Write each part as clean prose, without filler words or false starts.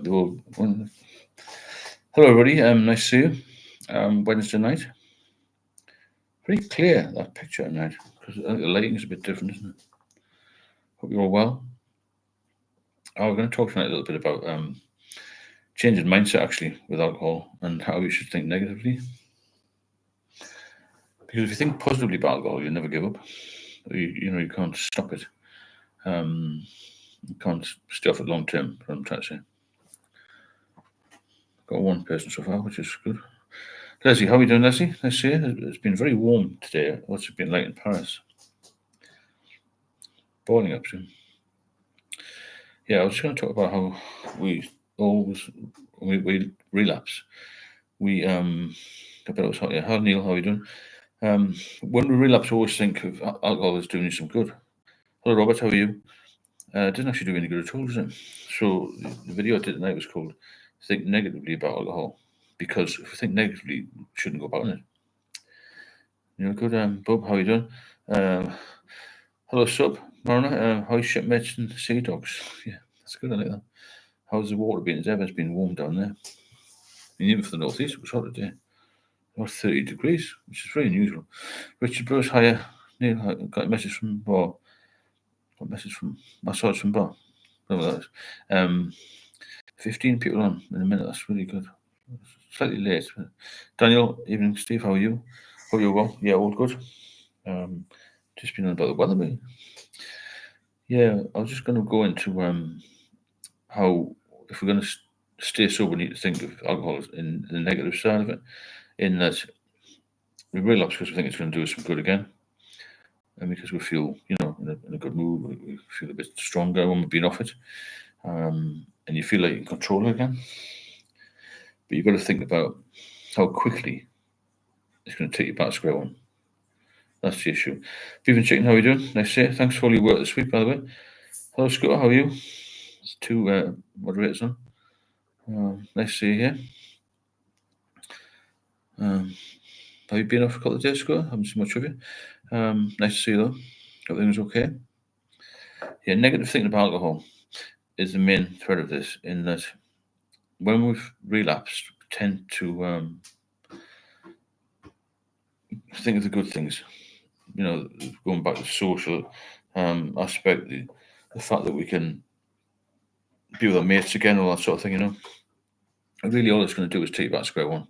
Hello, everybody. Nice to see you. Wednesday night. Very clear, that picture tonight, because I think the lighting is a bit different, isn't it? Hope you're all well. We're going to talk tonight a little bit about changing mindset, actually, with alcohol and how you should think negatively. Because if you think positively about alcohol, you'll never give up. You can't stop it. You can't stay off it long term, what I'm trying to say. Got one person so far, which is good. Leslie, how are you doing, Leslie? Nice to see you. It's been very warm today. What's it been like in Paris? Boiling up soon. Yeah, I was just going to talk about how we relapse. I bet it was hot. Yeah, how Neil? How are you doing? When we relapse, we always think of alcohol as doing you some good. Hello, Robert. How are you? It doesn't actually do any good at all, does it? So the video I did tonight was called "Think Negatively About Alcohol," because if we think negatively, we shouldn't go about it. Good. Bob, how are you doing? Hello, Sub, Marina. How's shipmates and sea dogs? Yeah, that's good. I like that. How's the water been? It's been warm down there. And even for the northeast, it was hot today. About 30 degrees, which is very unusual. Richard Bruce, hiya. Neil, I got a message from Bar. Got a message from Massage from Bar. Whatever that is. 15 people on in a minute. That's really good. Slightly late. Daniel, evening. Steve, how are you? Hope you're well. Yeah, all good. Just been on about the weather, maybe. Yeah, I was just going to go into how if we're going to stay sober, we need to think of alcohol in the negative side of it, in that we relapse because we think it's going to do us some good again, and because we feel, in a good mood, we feel a bit stronger when we've been off it, and you feel like you can control it again. But you've got to think about how quickly it's going to take you back to square one. That's the issue. Beef and Chicken, how are you doing? Nice to see you. Thanks for all your work this week, by the way. Hello, Scooter, how are you? There's two moderators on. Nice to see you here. Have you been off a couple of days, Scooter? Haven't seen much of you. Nice to see you, though. Hope everything's okay. Yeah, negative thinking about alcohol is the main thread of this, in that when we've relapsed, we tend to think of the good things. Going back to the social aspect, the fact that we can be with our mates again, all that sort of thing, And really all it's going to do is take you back to square one.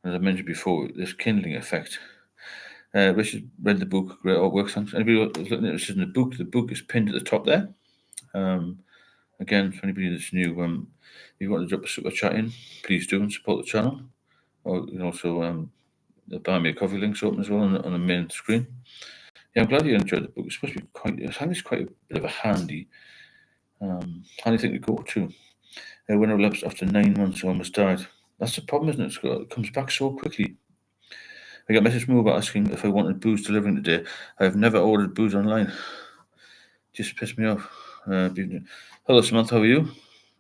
As I mentioned before, this kindling effect. Richard read the book, great artwork, thanks. Anybody who's looking at this in the book is pinned at the top there. Again, for anybody that's new, if you want to drop a super chat in, please do and support the channel. Or you can also buy me a coffee links open as well on the main screen. Yeah, I'm glad you enjoyed the book. It's supposed to be I think it's quite a bit of a handy thing to go to. When I relapsed after 9 months, I almost died. That's the problem, isn't it, Scott? It comes back so quickly. I got a message from about asking if I wanted booze delivering today. I've never ordered booze online. Just pissed me off. Hello, Samantha. How are you?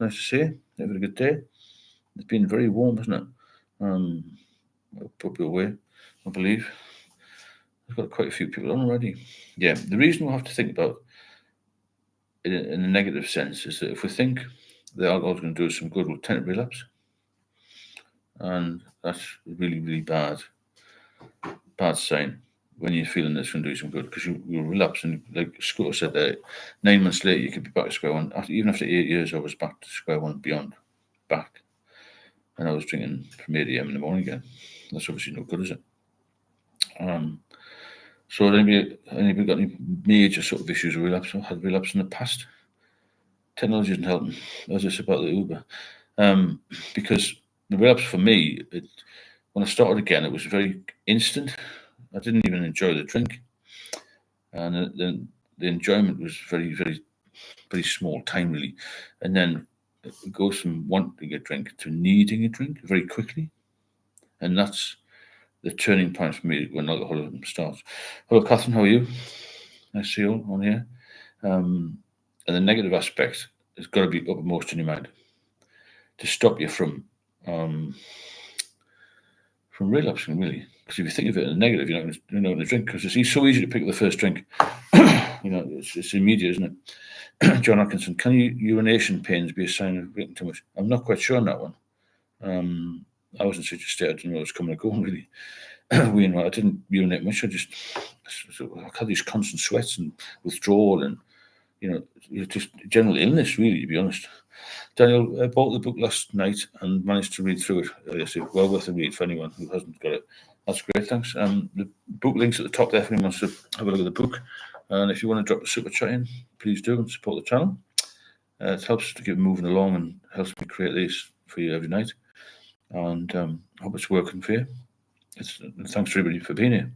Nice to see you. Have a good day. It's been very warm, hasn't it? I'll put you away, I believe. I've got quite a few people on already. Yeah, the reason we'll have to think about it in a negative sense is that if we think the alcohol is going to do us some good, we'll tend to relapse. And that's a really, really bad sign when you're feeling it's going to do some good, because you relapse, and like Scott said there, 9 months later you could be back to square one. Even after 8 years, I was back to square one, beyond back, and I was drinking from 8 a.m. in the morning again. That's obviously no good, is it? So anybody got any major sort of issues with relapse or had relapse in the past? Technology isn't helping, as it's about the Uber, because the relapse for me, when I started again, it was very instant. I didn't even enjoy the drink, and then the enjoyment was very, very, very small time, really. And then it goes from wanting a drink to needing a drink very quickly, and that's the turning point for me when alcoholism starts. Hello, Catherine. How are you? Nice to see you all on here. And the negative aspect has got to be uppermost in your mind to stop you from relapsing, really, Because if you think of it in a negative, you're not going to drink, because it's so easy to pick up the first drink. It's immediate, isn't it? John Atkinson, can urination pains be a sign of drinking too much? I'm not quite sure on that one. I was in such a state, I didn't know it was coming and going, really. I didn't urinate much. I had these constant sweats and withdrawal and, just general illness, really, to be honest. Daniel, I bought the book last night and managed to read through it. It's well worth a read for anyone who hasn't got it. That's great, thanks. The book link's at the top there if anyone wants to have a look at the book. And if you want to drop a super chat in, please do, and support the channel. It helps to keep moving along and helps me create these for you every night. And I hope it's working for you. Thanks to everybody for being here.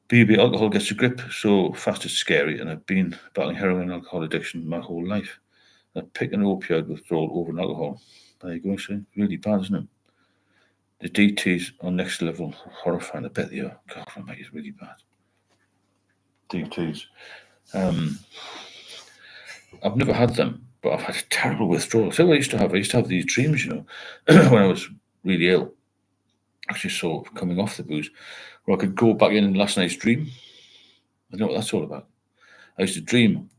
B.U.B. alcohol gets a grip so fast it's scary, and I've been battling heroin and alcohol addiction my whole life. I pick an opioid withdrawal over an alcohol. There you go, so really bad, isn't it? The DTs are next level horrifying. I bet they are. God, mate, it's really bad. DTs. I've never had them, but I've had a terrible withdrawal. So I used to have these dreams, when I was really ill. Actually, so coming off the booze, where I could go back in last night's dream. I don't know what that's all about. I used to dream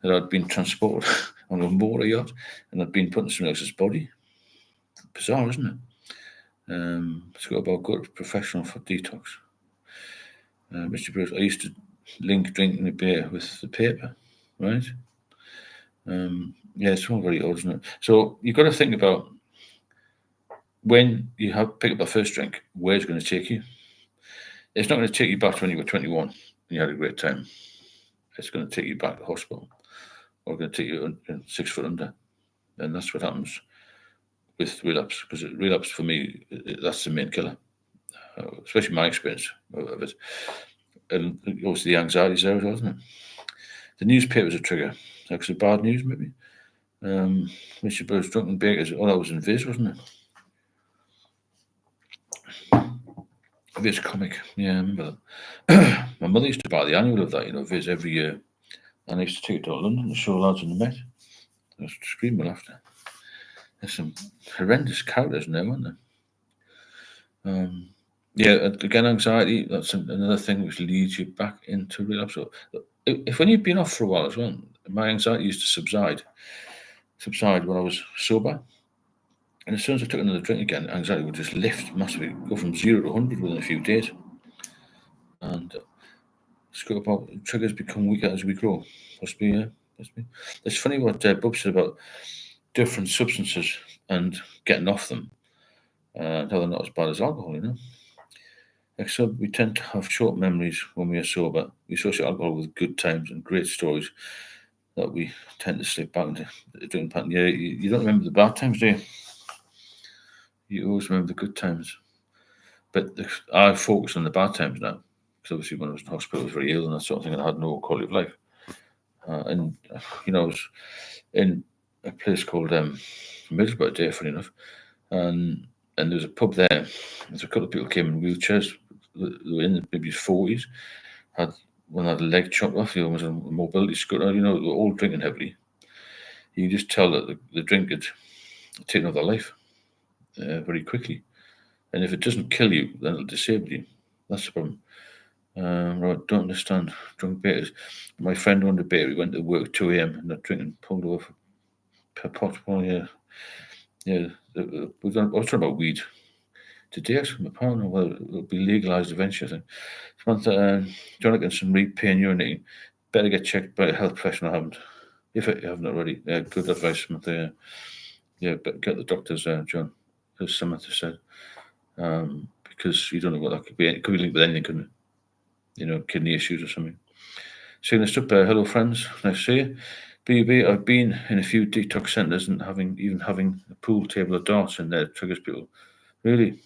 that I'd been transported on a motor yacht and I'd been put in someone else's body. Bizarre, isn't it? It's got about good professional for detox. Mr. Bruce, I used to link drinking a beer with the paper, right? It's all very odd, isn't it? So you've got to think about when you pick up the first drink, where's it going to take you? It's not going to take you back to when you were 21 and you had a great time. It's going to take you back to the hospital, or going to take you 6 foot under. And that's what happens with relapse, because relapse for me, that's the main killer, especially my experience of it. And also the anxiety's there as well, isn't it? The newspaper's a trigger. That's the bad news, maybe. Mr. Bird's drunken bakers. Oh, that was in Viz, wasn't it? Viz comic. Yeah, I remember that. My mother used to buy the annual of that, Viz every year. And I used to take it to London to show lads in the Met. I was screaming with laughter. There's some horrendous characters in there, weren't there? Again, anxiety, that's another thing which leads you back into relapse. So if when you've been off for a while as well, my anxiety used to subside when I was sober. And as soon as I took another drink again, anxiety would just lift massively, go from 0 to 100 within a few days. And triggers become weaker as we grow. Must be. It's funny what Bob said about different substances and getting off them, and how they're not as bad as alcohol, Except we tend to have short memories when we are sober. We associate alcohol with good times and great stories that we tend to slip back into the drinking pattern. Yeah, you don't remember the bad times, do you? You always remember the good times. But I focus on the bad times now, because obviously when I was in hospital, I was very ill and that sort of thing, and I had no quality of life. I was in a place called Middlesbrough today, funny enough, and there was a pub there. There's a couple of people came in wheelchairs. They were in maybe 40s. One had a leg chopped off. The other was on a mobility scooter. They were all drinking heavily. You can just tell that the drink had taken over their life very quickly. And if it doesn't kill you, then it'll disable you. That's the problem. Right, don't understand. Drunk beers. My friend owned a beer. He went to work at 2 a.m. and they're drinking, pulled over per pot. Well, yeah. I was talking about weed today. Actually, my partner, well, it'll be legalised eventually, I think. Samantha, John Atkinson, read pain urinating. Better get checked by a health professional. I haven't. If you haven't already. Good advice, Samantha. But get the doctors, John, as Samantha said. Because you don't know what that could be. It could be linked with anything, couldn't it? Kidney issues or something. Seeing this up, hello friends, nice to see you. B.U.B, I've been in a few detox centres and having a pool table of darts in there triggers people. Really,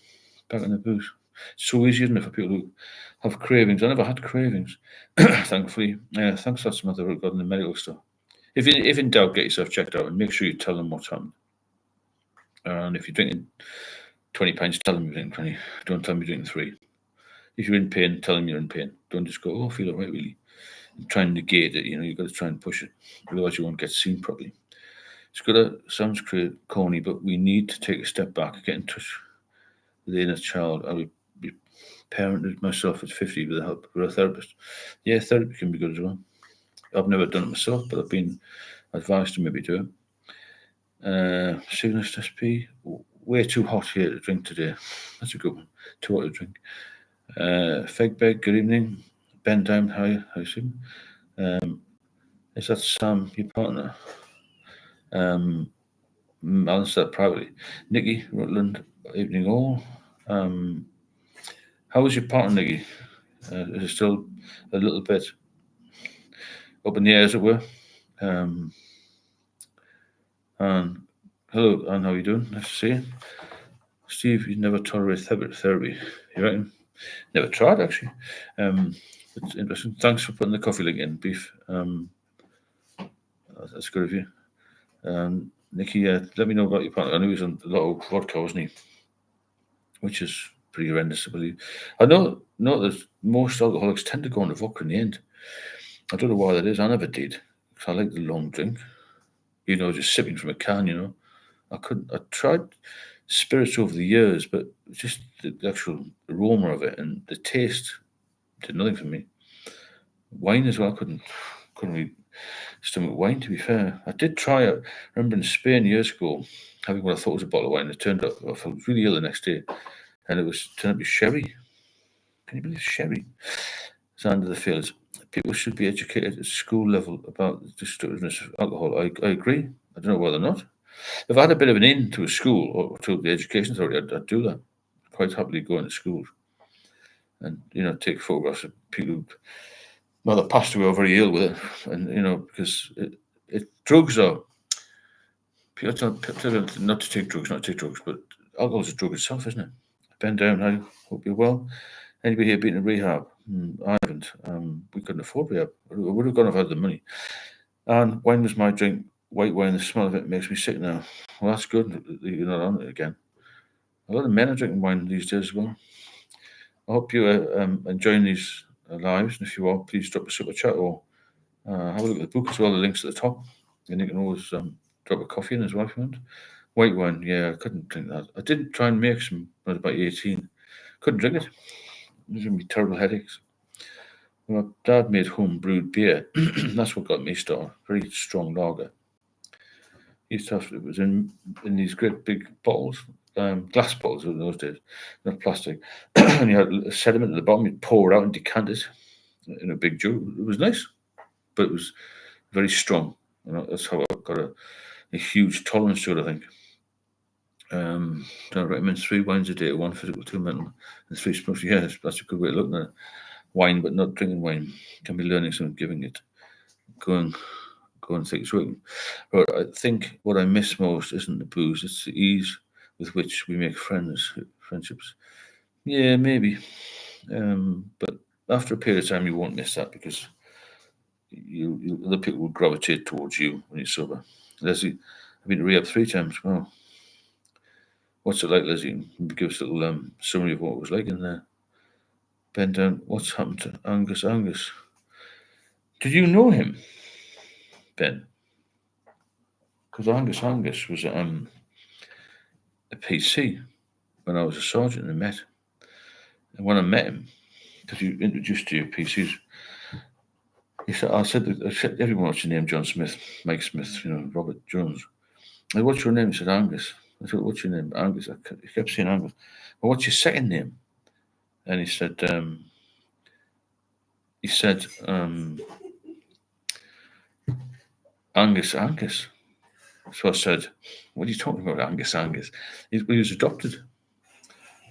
back in the booze. It's so easy, isn't it, for people who have cravings? I never had cravings, thankfully. Thanks for some other regarding the medical stuff. If in doubt, get yourself checked out and make sure you tell them what's happened. And if you're drinking 20 pints, tell them you're drinking 20. Don't tell them you're drinking 3. If you're in pain, tell them you're in pain. Don't just go, I feel all right, really. And try and negate it, you've got to try and push it. Otherwise, you won't get seen properly. Sounds corny, but we need to take a step back, get in touch with the inner child. I would be parented myself at 50 with the help of a therapist. Yeah, therapy can be good as well. I've never done it myself, but I've been advised to maybe do it. Cygnus SP, way too hot here to drink today. That's a good one. Too hot to drink. Fegbeg, good evening. Ben Down, hi, soon. Is that Sam, your partner? I'll answer that privately. Nikki, Rutland, evening all. How was your partner, Nikki? Is it still a little bit up in the air, as it were? And hello, Anne, how are you doing? Nice to see you. Steve, you never tolerate therapy. You reckon? Never tried, actually. It's interesting. Thanks for putting the coffee link in, Beef. That's good of you. Nikki, let me know about your partner. I know he's on a lot of vodka, wasn't he? Which is pretty horrendous, I believe. I know that most alcoholics tend to go on to vodka in the end. I don't know why that is. I never did, because I like the long drink. Just sipping from a can, I tried spirits over the years, but just the actual aroma of it and the taste did nothing for me. Wine as well, couldn't really stomach wine, to be fair. I did try it. I remember in Spain years ago having what I thought was a bottle of wine. It turned out I felt really ill the next day, and it turned out to be sherry. Can you believe sherry? It's under the fields. People should be educated at school level about the destructiveness of alcohol. I agree. I don't know whether or not. If I had a bit of an in to a school or to the education authority, I'd do that. Quite happily go into schools and take photographs of people who either passed away or very ill with it, and because drugs are. People tell not to take drugs, but alcohol is a drug itself, isn't it? Ben Down, I hope you're well. Anybody here been in rehab? I haven't. We couldn't afford rehab. I would have gone if I had the money. And wine was my drink. White wine, the smell of it makes me sick now. Well, that's good that you're not on it again. A lot of men are drinking wine these days as well. I hope you're enjoying these lives. And if you are, please drop a super chat or have a look at the book as well. The link's at the top. And you can always drop a coffee in as well if you want. White wine, yeah, I couldn't drink that. I did try and make some when I was about 18. Couldn't drink it. It was giving me terrible headaches. My dad made home brewed beer. That's what got me started. Very strong lager. He used to have, it was in these great big bottles, glass bottles in those days, not plastic. And you had sediment at the bottom. You'd pour it out and decant it in a big jug. It was nice, but it was very strong. That's how I got a huge tolerance to it, I think. I recommend 3 wines a day, 1 physical, 2 mental, and 3 spiritual. Yeah, that's a good way of looking at it. Wine, but not drinking wine. Can be learning something, giving it, going and think it's working. But I think what I miss most isn't the booze; it's the ease with which we make friendships. Yeah, maybe. But after a period of time, you won't miss that because other people will gravitate towards you when you're sober. Leslie, I've been to rehab 3 times. Wow. What's it like, Leslie? Give us a little summary of what it was like in there. Ben Down, what's happened to Angus? Angus, did you know him, Ben? Because Angus was a PC when I was a sergeant in Met. And when I met him, because you introduced to your PCs, I said, everyone wants your name, John Smith, Mike Smith, Robert Jones. I said, what's your name? He said, Angus. I said, what's your name? Angus. He kept saying Angus. Well, what's your second name? And he said, Angus. So I said, what are you talking about, Angus? He was adopted.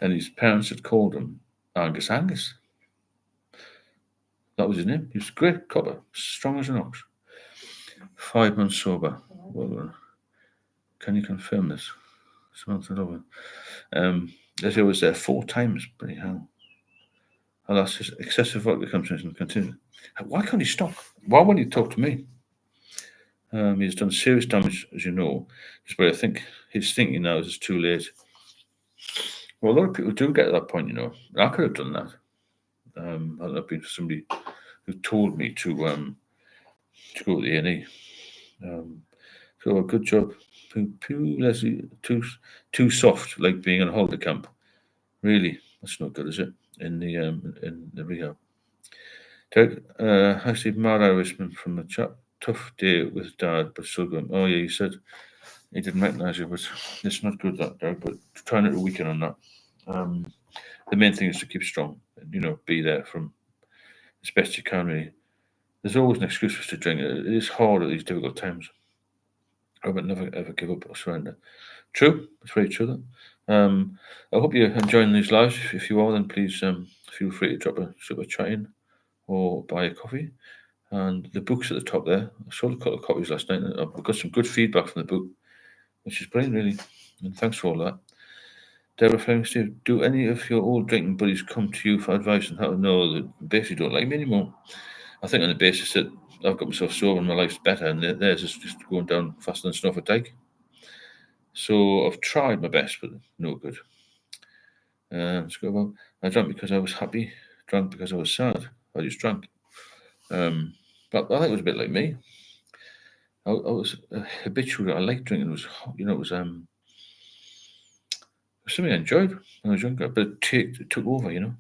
And his parents had called him Angus. That was his name. He was a great copper, strong as an ox. 5 months sober. Well, can you confirm this? Samantha Lover. As I was there 4 times. Bloody hell. Alas, his excessive vodka consumption continued. Why can't he stop? Why won't he talk to me? He's done serious damage, as you know. But I think he's thinking now is it's too late. Well, a lot of people do get to that point, I could have done that. Had it been for somebody who told me to go to the A&E. So good job. Leslie, too soft, like being in a holiday camp. Really, that's not good, is it? in the rehab. Derek, actually, Mad Irishman from the chat. Tough day with Dad, but still going. Oh yeah, he said he didn't recognise you, but it's not good that Derek. But try not to weaken on that. Um, the main thing is to keep strong and be there from as best you can. Really, there's always an excuse for us to drink. It is hard at these difficult times. I would never ever give up or surrender. True, it's very true. I hope you're enjoying these lives. If you are, then please feel free to drop a super chat in or buy a coffee. And the book's at the top there. I sold a couple of copies last night. And I've got some good feedback from the book, which is brilliant, really. And thanks for all that. Deborah Fleming, Steve, do any of your old drinking buddies come to you for advice on how to know that basically don't like me anymore? I think on the basis that I've got myself sober and my life's better, and theirs is just going down faster than snow for dike. So I've tried my best, but no good. Let's go about. I drank because I was happy. Drank because I was sad. I just drank. But I think it was a bit like me. I was habitual. I liked drinking. It was, it was something I enjoyed when I was younger. But it took over.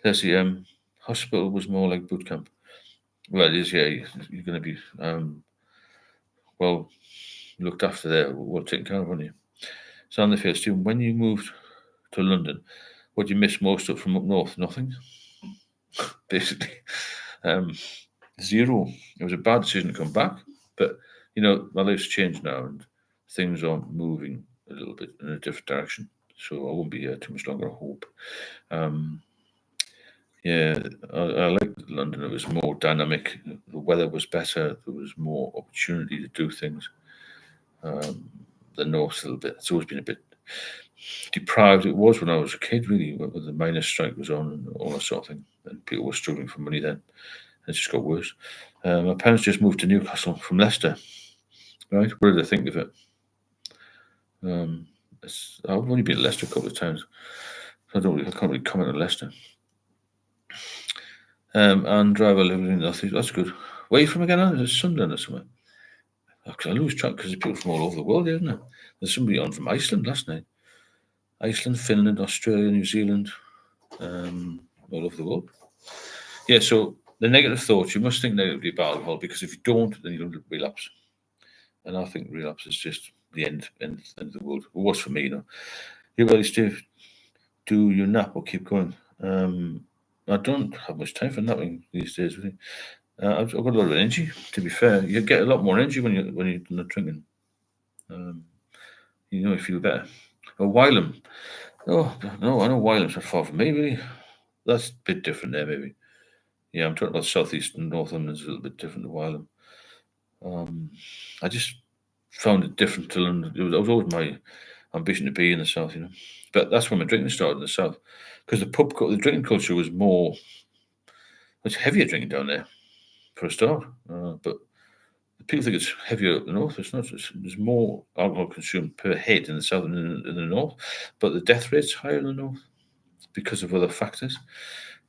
There's the hospital was more like boot camp. Well, it is. Yeah, you're going to be well looked after there, well taken care of, aren't you? So on the first Stephen, when you moved to London, what do you miss most of from up north? Nothing, basically. Zero. It was a bad decision to come back, but my life's changed now and things are moving a little bit in a different direction. So I won't be here too much longer, I hope. Yeah, I liked London. It was more dynamic. The weather was better. There was more opportunity to do things. The north a little bit. It's always been a bit deprived. It was when I was a kid, really, when the miners' strike was on and all that sort of thing, and people were struggling for money then. It just got worse. My parents just moved to Newcastle from Leicester. Right? What did they think of it? I've only been to Leicester a couple of times. I can't really comment on Leicester. And driver living in North. That's good. Where are you from again? Is it Sunderland or somewhere? I lose track because there's people from all over the world, isn't there? There's somebody on from Iceland last night. Iceland, Finland, Australia, New Zealand, all over the world. Yeah, so the negative thoughts, you must think negatively about alcohol because if you don't, then you'll relapse. And I think relapse is just the end of the world. It was for me, You really, Steve, do you nap or keep going? I don't have much time for napping these days, really. I've got a lot of energy. To be fair, you get a lot more energy when you're not drinking. You feel better. Or Wylam. Oh no, I know Wylam's not far from me, really. That's a bit different there, maybe. Yeah, I'm talking about southeast and North London is a little bit different to Wylam. I just found it different to London. It was always my ambition to be in the south, But that's when my drinking started in the south, because the drinking culture was more, it's heavier drinking down there, for a start. But people think it's heavier up the north. It's not. There's more alcohol consumed per head in the south than in the north, but the death rate's higher in the north because of other factors,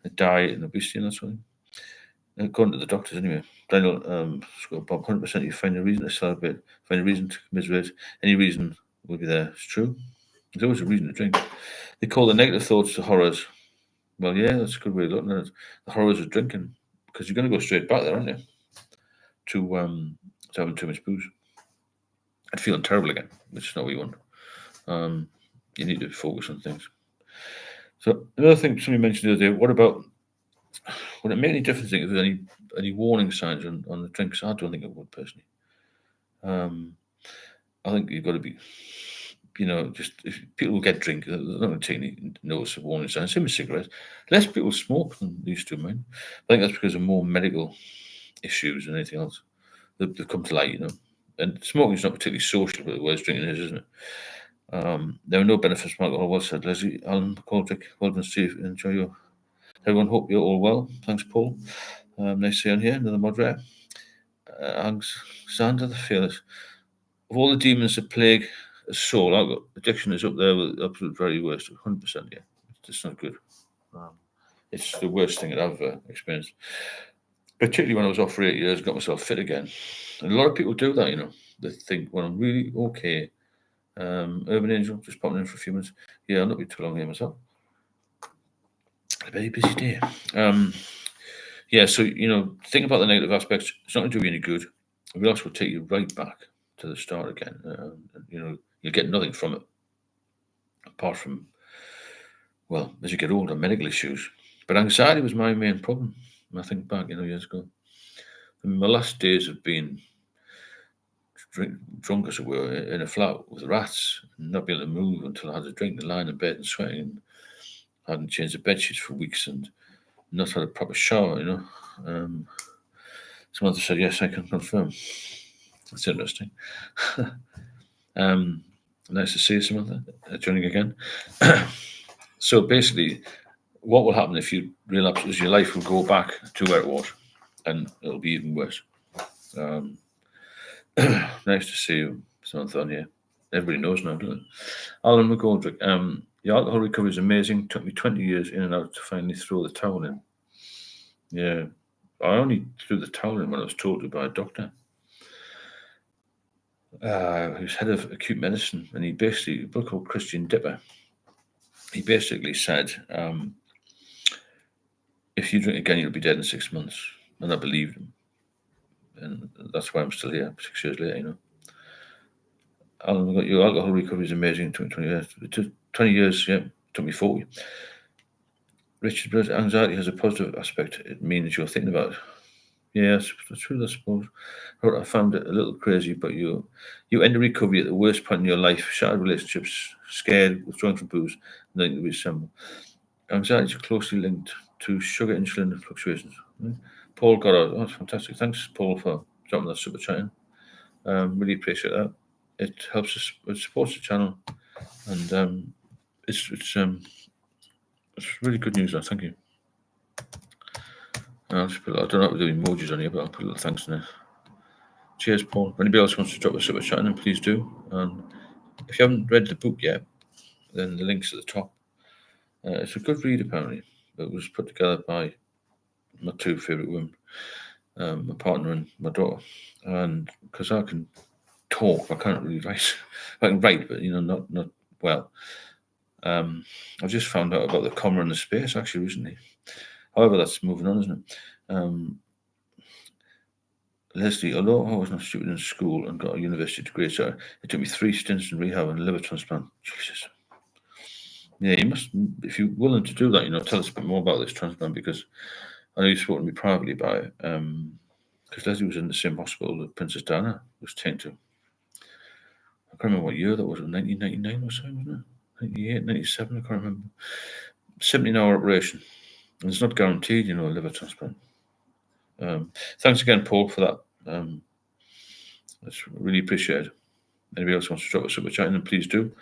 the diet and obesity and that sort of thing. According to the doctors, anyway. Daniel, Bob, 100% you find a reason to celebrate, find a reason to commiserate. Any reason will be there. It's true. There's always a reason to drink. They call the negative thoughts the horrors. Well, yeah, that's a good way of looking at it. The horrors of drinking, because you're going to go straight back there, aren't you? To having too much booze and feeling terrible again, which is not what you want. You need to focus on things. So another thing somebody mentioned the other day, what about, would it make any difference if there's any warning signs on the drinks? I don't think it would, personally. I think you've got to be, just if people get drink, they're not going to take any notice of warning signs. Same with cigarettes. Less people smoke than they used to, man. I think that's because of more medical issues than anything else. They've come to light, And smoking is not particularly social, but whereas drinking is, isn't it? There are no benefits from alcohol. Well said, Leslie. Alan Caldrick, well done, Steve. Enjoy your. Everyone, hope you're all well. Thanks, Paul. Nice to see you on here. Another moderator. Angus, Xander the Fearless. Of all the demons that plague a soul, alcohol addiction is up there with the absolute very worst. 100%, yeah. It's not good. It's the worst thing that I've experienced. Particularly when I was off for 8 years, got myself fit again. And a lot of people do that, They think, well, I'm really okay. Urban Angel, just popping in for a few minutes. Yeah, I'll not be too long here myself. A very busy day. So think about the negative aspects. It's not going to do you any good. Relapse will take you right back to the start again. You get nothing from it apart from, well, as you get older, medical issues. But anxiety was my main problem. I think back, years ago. My last days have been drunk, as it were, in a flat with rats, and not being able to move until I had a drink and lying in bed and sweating. And I hadn't changed the bed sheets for weeks and not had a proper shower, Samantha said, yes, I can confirm. That's interesting. Nice to see you, Samantha, joining again. So basically, what will happen if you relapse is your life will go back to where it was, and it'll be even worse. Nice to see you, Samantha, on here. Everybody knows now, doesn't it? Alan McGoldrick, your alcohol recovery is amazing. Took me 20 years in and out to finally throw the towel in. Yeah, I only threw the towel in when I was told to by a doctor. Who's head of acute medicine, and he basically, a book called Christian Dipper, he basically said, if you drink again, you'll be dead in 6 months. And I believed him. And that's why I'm still here 6 years later, Alan, your alcohol recovery is amazing. 20 years. It took 20 years, yeah, it took me 40. Richard Blood, anxiety has a positive aspect. It means you're thinking about it. Yes, that's true, I suppose. I found it a little crazy, but you end recovery at the worst point in your life, shattered relationships, scared, withdrawing from booze, and then you reassemble. Anxiety is closely linked to sugar insulin fluctuations. Paul Goddard, that's fantastic. Thanks, Paul, for dropping that super chat in. Really appreciate that. It helps us, it supports the channel, and it's really good news. Thank you. I'll just put, I don't know how to do emojis on here, but I'll put a little thanks in there. Cheers, Paul. If anybody else wants to drop a super chat in, please do. And if you haven't read the book yet, then the link's at the top. It's a good read, apparently. It was put together by my two favourite women, my partner and my daughter. And because I can talk, I can't really write. I can write, but not well. I just found out about the comma and the space actually recently. However, that's moving on, isn't it? Leslie, although I was not stupid in school and got a university degree, so it took me 3 stints in rehab and liver transplant. Jesus. Yeah, you must, if you're willing to do that, tell us a bit more about this transplant, because I know you spoke to me privately about it. Because Leslie was in the same hospital that Princess Diana was taken to. I can't remember what year that was, 1999 or so, wasn't it? 98, 97, I can't remember. 17-hour operation. And it's not guaranteed, a liver transplant. Thanks again, Paul, for that. That's really appreciated. Anybody else wants to drop a super chat in, please do.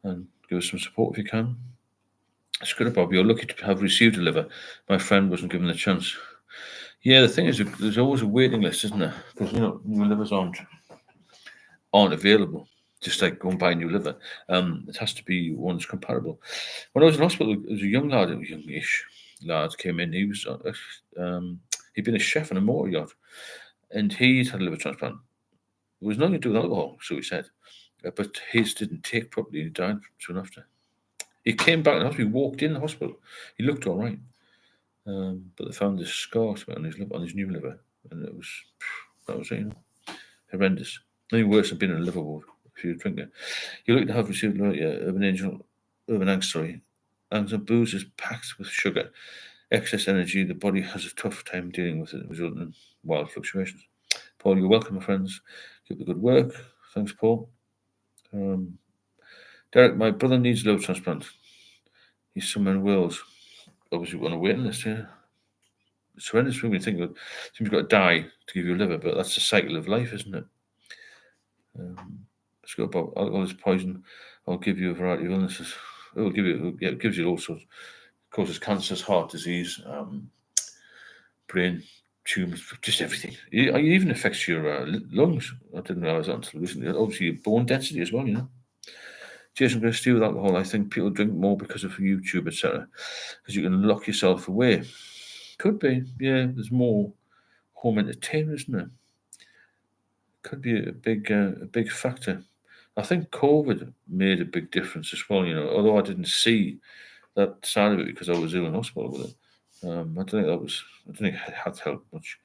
And give us some support if you can. It's good, Bob. You're lucky to have received a liver. My friend wasn't given the chance. Yeah, the thing is, there's always a waiting list, isn't there? Because, new livers aren't available. Just like go and buy a new liver. It has to be one that's comparable. When I was in hospital, there was a young lad, a youngish lad, came in. He was he'd been a chef on a motor yacht, and he'd had a liver transplant. It was nothing to do with alcohol, so he said, but his didn't take properly. He died soon after. He came back in the hospital. He walked in the hospital. He looked all right, but they found this scar on his liver, on his new liver, and that was it, horrendous. Nothing worse than being in a liver ward if you're a drinker. You're lucky to have received Urban Angst, sorry. And booze is packed with sugar. Excess energy, the body has a tough time dealing with it, resulting in wild fluctuations. Paul, you're welcome, my friends. Keep the good work. Thanks, Paul. Derek, my brother needs a liver transplant. He's somewhere in Wales. Obviously, on a waiting list, yeah. It's horrendous when you think of it. You've got to die to give you a liver, but that's the cycle of life, isn't it? Let's go about alcohol is poison. I'll give you a variety of illnesses. It gives you all sorts. Causes cancers, heart disease, brain tumors, just everything. It even affects your lungs. I didn't realize that until recently. Obviously, your bone density as well, Jason, going to steal with alcohol. I think people drink more because of YouTube, etc. Because you can lock yourself away. Could be, yeah. There's more home entertainment, isn't there? Could be a big factor. I think COVID made a big difference as well. Although I didn't see that side of it because I was ill in hospital with it. I don't think it had helped much.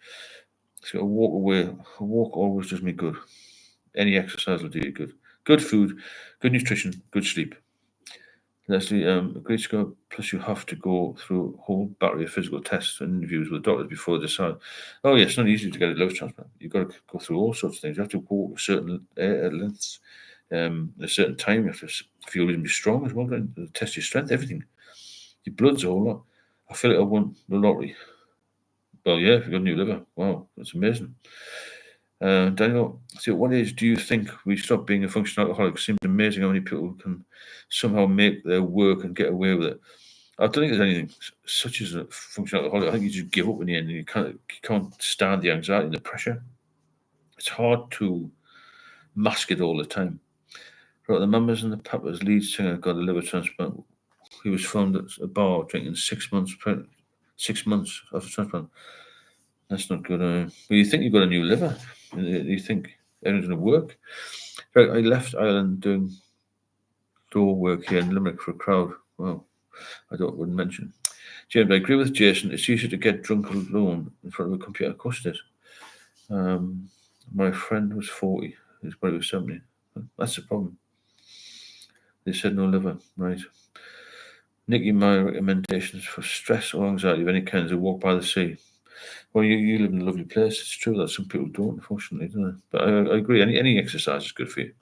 So a walk away, a walk always does me good. Any exercise will do you good. Good food, good nutrition, good sleep. Leslie, a great score. Plus, you have to go through a whole battery of physical tests and interviews with doctors before they decide. Oh, yeah, it's not easy to get a liver transplant. You've got to go through all sorts of things. You have to walk a certain lengths, a certain time. You have to feel reasonably strong as well. Right? Test your strength, everything. Your blood's a whole lot. I feel like I won the lottery. Well, yeah, if you've got a new liver, wow, that's amazing. Daniel, so what age do you think we stop being a functional alcoholic? It seems amazing how many people can somehow make their work and get away with it. I don't think there's anything such as a functional alcoholic. I think you just give up in the end, and you can't stand the anxiety and the pressure. It's hard to mask it all the time. Right, the Mamas and the Papas lead singer got a liver transplant. He was found at a bar drinking 6 months 6 months after transplant. That's not good. Well, you think you've got a new liver. You think everything's going to work. Right, I left Ireland doing door work here in Limerick for a crowd. Well, wouldn't mention. James, I agree with Jason. It's easier to get drunk alone in front of a computer. Of course it is. My friend was 40. His brother was 70. That's the problem. They said no liver. Right. Nikki, my recommendations for stress or anxiety of any kind is a walk by the sea. Well, you live in a lovely place. It's true that some people don't, unfortunately, don't they? But I agree. Any exercise is good for you.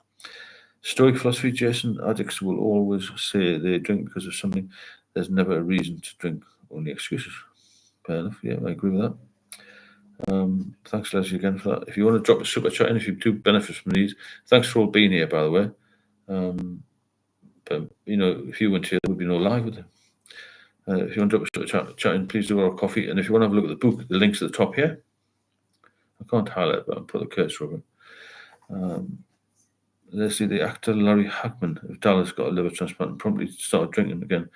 Stoic philosophy, Jason. Addicts will always say they drink because of something. There's never a reason to drink, only excuses. Fair enough. Yeah, I agree with that. Thanks, Leslie, again for that. If you want to drop a super chat in, if you do benefit from these, thanks for all being here, by the way. But if you went here, there would be no live with it. If you want to drop a super chat in, please do our coffee. And if you want to have a look at the book, the link's at the top here. I can't highlight it, but I'll put the cursor over it. Leslie, the actor Larry Hagman of Dallas got a liver transplant and promptly started drinking again.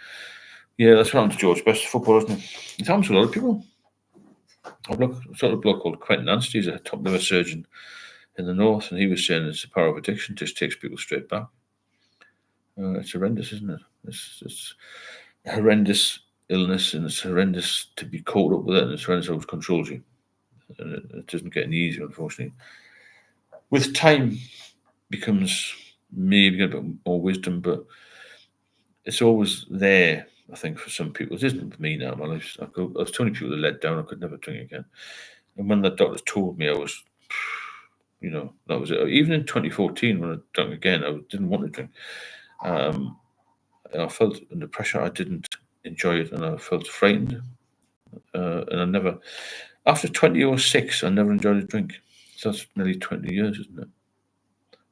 Yeah, that's what happened to George Best, football, isn't it? It happens to a lot of people. I saw a bloke called Quentin Anstey, he's a top liver surgeon in the north, and he was saying it's the power of addiction just takes people straight back. It's horrendous, isn't it? It's a horrendous illness, and it's horrendous to be caught up with it, and it's horrendous how it controls you. And it doesn't get any easier, unfortunately. With time, becomes maybe a bit more wisdom, but it's always there. I think for some people, it isn't for me now. My life, I was too many people that let down. I could never drink again. And when the doctors told me, I was, that was it. Even in 2014, when I drank again, I didn't want to drink. I felt under pressure. I didn't enjoy it, and I felt frightened. And I never, after 2006, I never enjoyed a drink. So that's nearly 20 years, isn't it?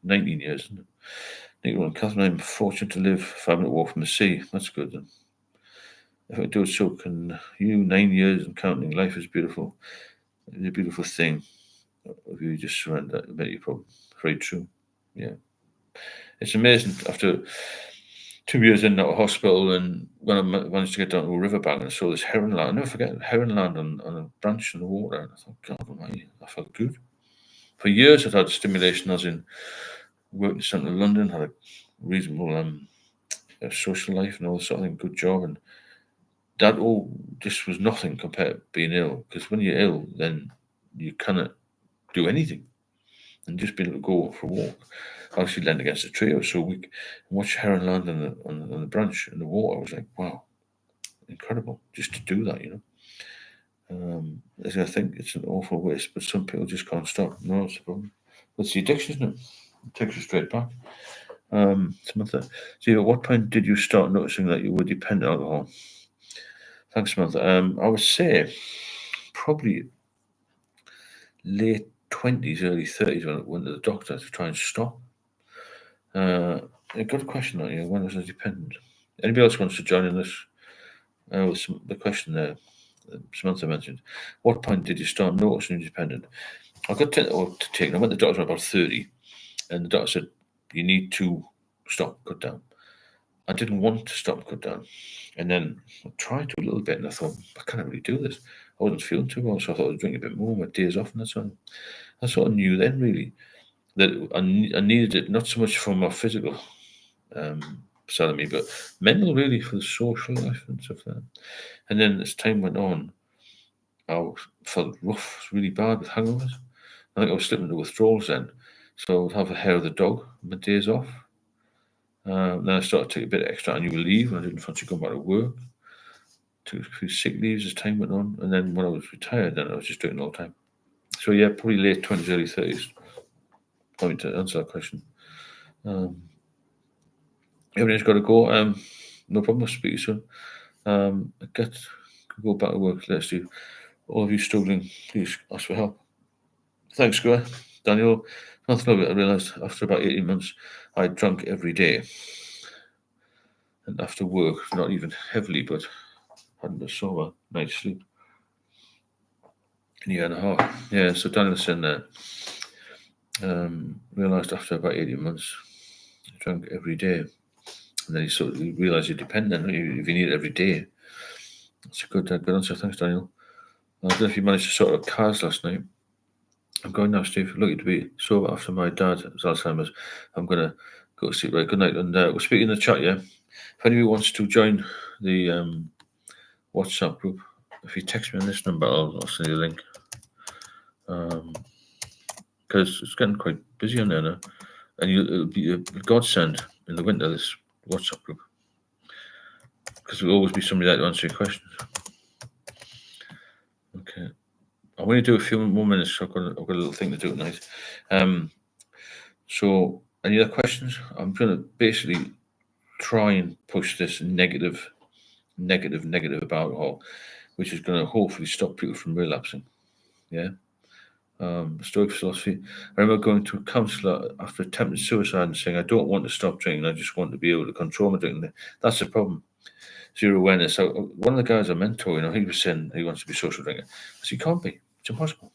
19 years, isn't it? Nicola and Catherine, I'm fortunate to live 5-minute walk from the sea. That's good then. If I do it, so can you. 9 years and counting. Life is beautiful. It's a beautiful thing. If you just surrender, it'll make your problem. Very true. Yeah. It's amazing. After 2 years in that hospital, and when I managed to get down to a riverbank and I saw this heron land, I'll never forget heron land on a branch in the water. And I thought, God almighty, I felt good. For years, I'd had stimulation, as in worked in central London, had a reasonable social life and all this sort of thing, good job, and that all just was nothing compared to being ill. Because when you're ill, then you cannot do anything, and just being able to go for a walk. I actually leaned against a tree. I was so weak. And watch heron land on the branch in the water. I was like, wow, incredible, just to do that, I think it's an awful waste, but some people just can't stop. No, it's a problem. It's the addiction, isn't it? It takes you straight back. Samantha, so at what point did you start noticing that you were dependent on alcohol? Thanks, Samantha. I would say probably late 20s, early 30s when I went to the doctor to try and stop. I got a question on you. When was I dependent? Anybody else wants to join in this? The question there, Samantha mentioned. What point did you start noticing you're dependent? I got to take. I went to the doctor about 30, and the doctor said, you need to stop, cut down. I didn't want to stop, cut down. And then I tried to a little bit, and I thought, I can't really do this. I wasn't feeling too well, so I thought I'd drink a bit more, my days off, and that's all. I sort of knew then, really, that I needed it, not so much for my physical beside me, but mental really for the social life and stuff like that. And then as time went on, I felt rough, it was really bad with hangovers. I think I was slipping into withdrawals then. So I would have a hair of the dog on my days off. Then I started to take a bit extra annual leave. I didn't fancy going back to work. Took a few sick leaves as time went on. And then when I was retired, then I was just doing it all the time. So yeah, probably late 20s, early 30s. Probably to answer that question. Everything's got to go. No problem. I'll speak to you soon. I could go back to work. Let's do. All of you struggling, please ask for help. Thanks, Square. Daniel, nothing of it. I realised after about 18 months, I drank every day. And after work, not even heavily, but hadn't been sober, night's sleep. In a year and a half. Yeah, so Daniel's saying that realised after about 18 months, I drank every day. And then you realise you're dependent if you need it every day. That's a good answer. Thanks, Daniel. I don't know if you managed to sort out cars last night. I'm going now, Steve. Lucky to be sober after my dad's Alzheimer's. I'm going to go to sleep. Right, good night. And we'll speak in the chat, yeah? If anybody wants to join the WhatsApp group, if you text me on this number, I'll send you the link. Because it's getting quite busy on there now. And it'll be a godsend in the winter, this WhatsApp group. Because there'll always be somebody there to answer your questions. Okay. I'm going to do a few more minutes. I've got a little thing to do tonight. So, any other questions? I'm going to basically try and push this negative about alcohol, which is going to hopefully stop people from relapsing. Yeah. Stoic philosophy. I remember going to a counsellor after attempting suicide and saying, I don't want to stop drinking. I just want to be able to control my drinking. That's the problem. Zero awareness. So one of the guys I mentor, he was saying he wants to be a social drinker. I said, you can't be. It's impossible.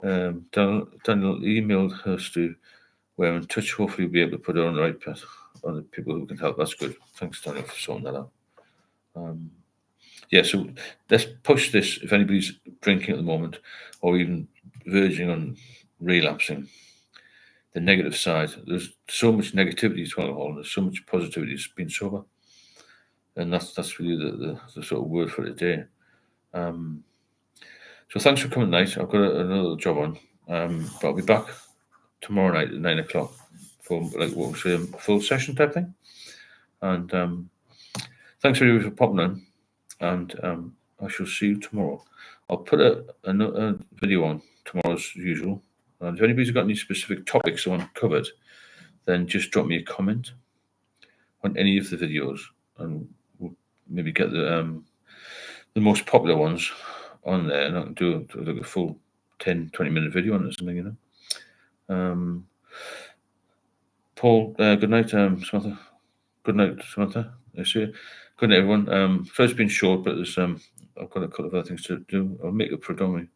Daniel emailed us to we're in touch. Hopefully we'll be able to put it on the right path on the people who can help. That's good. Thanks, Daniel, for sorting that out. So let's push this. If anybody's drinking at the moment or even verging on relapsing, the negative side, there's so much negativity to alcohol and there's so much positivity to being sober. And that's really the sort of word for today. So thanks for coming tonight. I've got another job on, but I'll be back tomorrow night at 9 o'clock for like what we say, a full session type thing. And thanks everybody for popping in, and I shall see you tomorrow. I'll put a video on tomorrow as usual. And if anybody's got any specific topics they want covered, then just drop me a comment on any of the videos, and we'll maybe get the most popular ones on there, and I can do like a full 10-20 minute video on it or something, Paul, good night, Samantha. Good night, Samantha. I see you. Good night, everyone. So it's been short, but there's I've got a couple of other things to do. I'll make it predominantly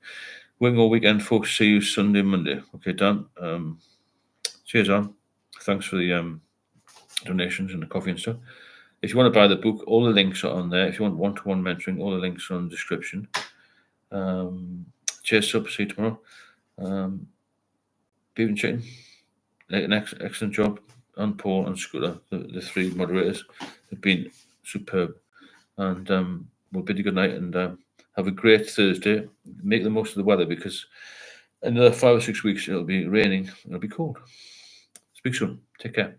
wing all weekend, folks. See you Sunday, Monday. Okay, Dan. Cheers, on. Thanks for the donations and the coffee and stuff. If you want to buy the book, all the links are on there. If you want one-to-one mentoring, all the links are on the description. Cheers, sub. See you tomorrow. Beaven Chicken, an excellent job on Paul and Scooter, the three moderators have been superb. And we'll bid you good night and have a great Thursday. Make the most of the weather because in another 5 or 6 weeks it'll be raining. It'll be cold. Speak soon. Take care.